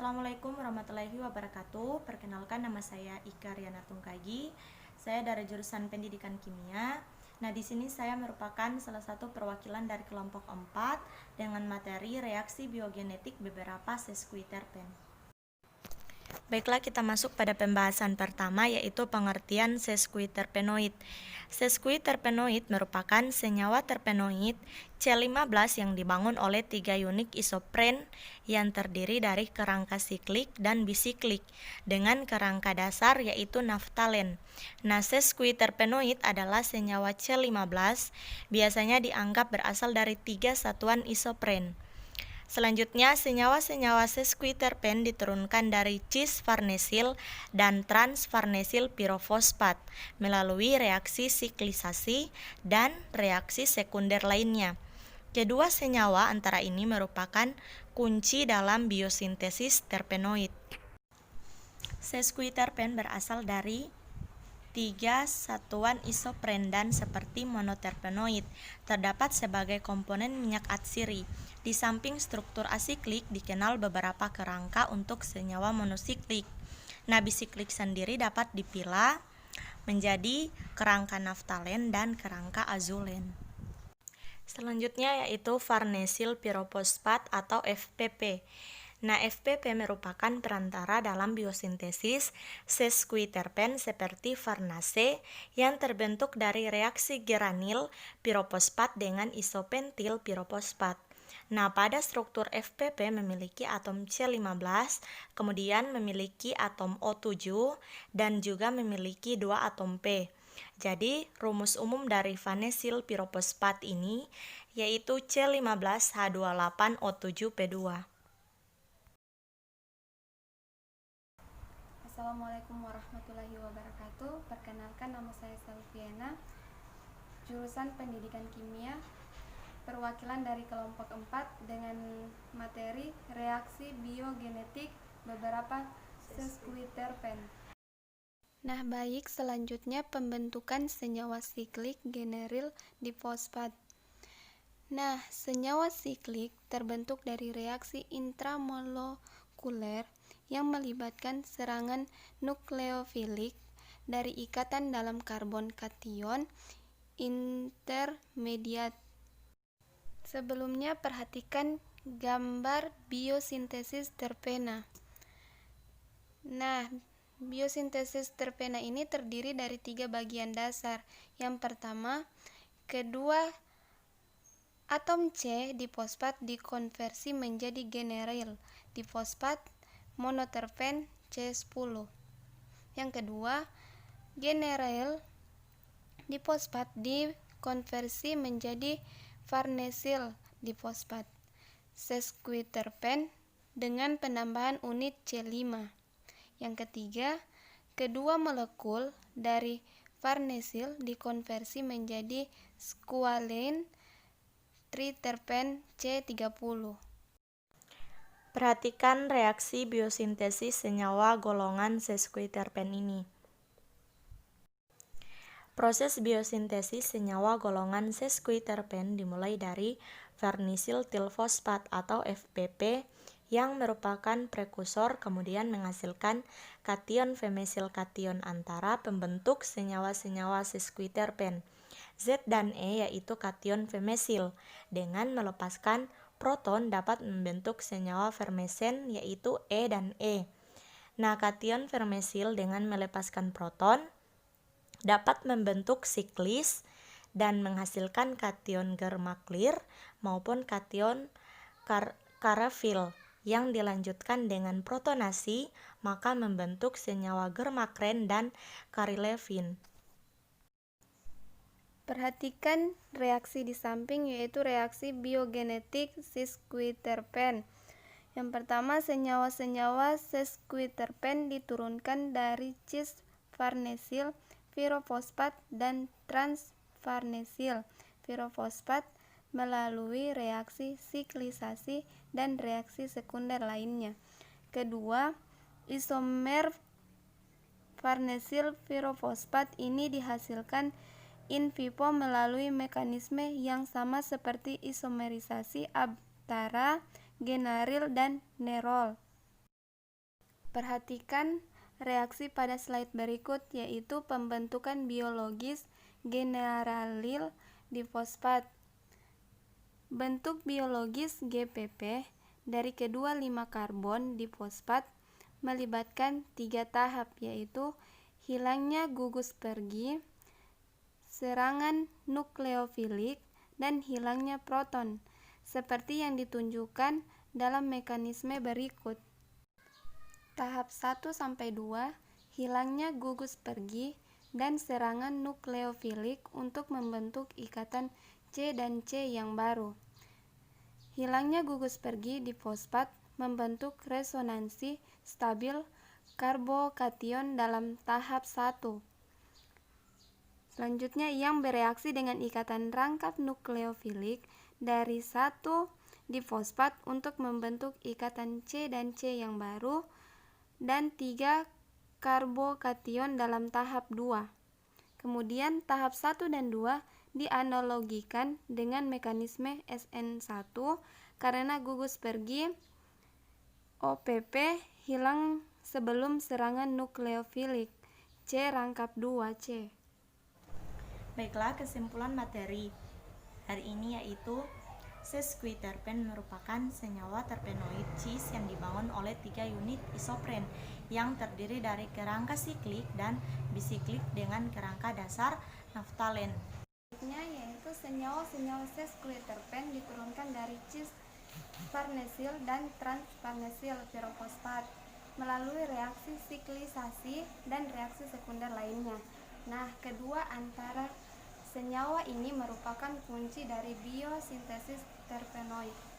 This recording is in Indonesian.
Assalamualaikum warahmatullahi wabarakatuh. Perkenalkan, nama saya Ika Riana Tungkagi. Saya dari jurusan Pendidikan Kimia. Nah, di sini saya merupakan salah satu perwakilan dari kelompok 4 dengan materi reaksi biogenetik beberapa sesquiterpen. Baiklah, kita masuk pada pembahasan pertama, yaitu pengertian sesquiterpenoid. Sesquiterpenoid merupakan senyawa terpenoid C15 yang dibangun oleh 3 unit isopren yang terdiri dari kerangka siklik dan bisiklik dengan kerangka dasar yaitu naftalen. Nah, sesquiterpenoid adalah senyawa C15, biasanya dianggap berasal dari 3 satuan isopren. Selanjutnya, senyawa-senyawa sesquiterpen diturunkan dari cis-farnesil dan trans-farnesil pirofosfat melalui reaksi siklisasi dan reaksi sekunder lainnya. Kedua senyawa antara ini merupakan kunci dalam biosintesis terpenoid. Sesquiterpen berasal dari 3 satuan isopren dan seperti monoterpenoid terdapat sebagai komponen minyak atsiri. Di samping struktur asiklik dikenal beberapa kerangka untuk senyawa monosiklik. Nah, bisiklik sendiri dapat dipilah menjadi kerangka naftalen dan kerangka azulen. Selanjutnya yaitu farnesil pirofosfat atau FPP. Nah, FPP merupakan perantara dalam biosintesis sesquiterpen seperti farnase yang terbentuk dari reaksi geranil pirofosfat dengan isopentil pirofosfat. Nah, pada struktur FPP memiliki atom C15, kemudian memiliki atom O7, dan juga memiliki 2 atom P. Jadi, rumus umum dari farnesil pirofosfat ini yaitu C15H28O7P2. Assalamualaikum warahmatullahi wabarakatuh. Perkenalkan, nama saya Selviana, jurusan Pendidikan Kimia, perwakilan dari kelompok 4 dengan materi reaksi biogenetik beberapa sesquiterpen. Nah, baik, selanjutnya pembentukan senyawa siklik generil difosfat. Nah, senyawa siklik terbentuk dari reaksi intramolekuler yang melibatkan serangan nukleofilik dari ikatan dalam karbon kation intermediat. Sebelumnya, perhatikan gambar biosintesis terpena. Nah, biosintesis terpena ini terdiri dari 3 bagian dasar. Yang pertama, kedua atom C difosfat dikonversi menjadi generil difosfat monoterpen C10. Yang kedua, generil difosfat dikonversi menjadi farnesil difosfat sesquiterpen dengan penambahan unit C5. Yang ketiga, kedua molekul dari farnesil dikonversi menjadi squalene triterpen C30. Perhatikan reaksi biosintesis senyawa golongan sesquiterpen ini. Proses biosintesis senyawa golongan sesquiterpen dimulai dari farnesil tilfosfat atau FPP yang merupakan prekursor kemudian menghasilkan kation femesil kation antara pembentuk senyawa-senyawa sesquiterpen Z dan E, yaitu kation femesil, dengan melepaskan proton dapat membentuk senyawa fermesen yaitu E dan E. Nah, kation fermesil dengan melepaskan proton dapat membentuk siklis dan menghasilkan kation germaklir maupun kation karafil yang dilanjutkan dengan protonasi maka membentuk senyawa germakren dan karilevin. Perhatikan reaksi di samping, yaitu reaksi biogenetik sesquiterpen. Yang pertama, senyawa-senyawa sesquiterpen diturunkan dari cis-farnesil pirofosfat dan trans-farnesil pirofosfat melalui reaksi siklisasi dan reaksi sekunder lainnya. Kedua, isomer farnesil pirofosfat ini dihasilkan in vivo melalui mekanisme yang sama seperti isomerisasi antara generil dan nerol. Perhatikan reaksi pada slide berikut, yaitu pembentukan biologis generalyl difosfat. Bentuk biologis GPP dari kedua 5 karbon difosfat melibatkan 3 tahap, yaitu hilangnya gugus pergi, serangan nukleofilik, dan hilangnya proton, seperti yang ditunjukkan dalam mekanisme berikut. Tahap 1-2, hilangnya gugus pergi dan serangan nukleofilik untuk membentuk ikatan C dan C yang baru. Hilangnya gugus pergi di fosfat membentuk resonansi stabil karbokation dalam tahap 1. Selanjutnya, yang bereaksi dengan ikatan rangkap nukleofilik dari 1 difosfat untuk membentuk ikatan C dan C yang baru, dan 3 karbokation dalam tahap 2. Kemudian tahap 1 dan 2 dianalogikan dengan mekanisme SN1 karena gugus pergi OPP hilang sebelum serangan nukleofilik C rangkap 2C. Baiklah, kesimpulan materi hari ini yaitu sesquiterpen merupakan senyawa terpenoid cis yang dibangun oleh 3 unit isopren yang terdiri dari kerangka siklik dan bisiklik dengan kerangka dasar naftalen. Selanjutnya yaitu senyawa-senyawa sesquiterpen diturunkan dari cis farnesil dan trans-farnesil pirofosfat melalui reaksi siklisasi dan reaksi sekunder lainnya. Nah, kedua antara senyawa ini merupakan kunci dari biosintesis terpenoid.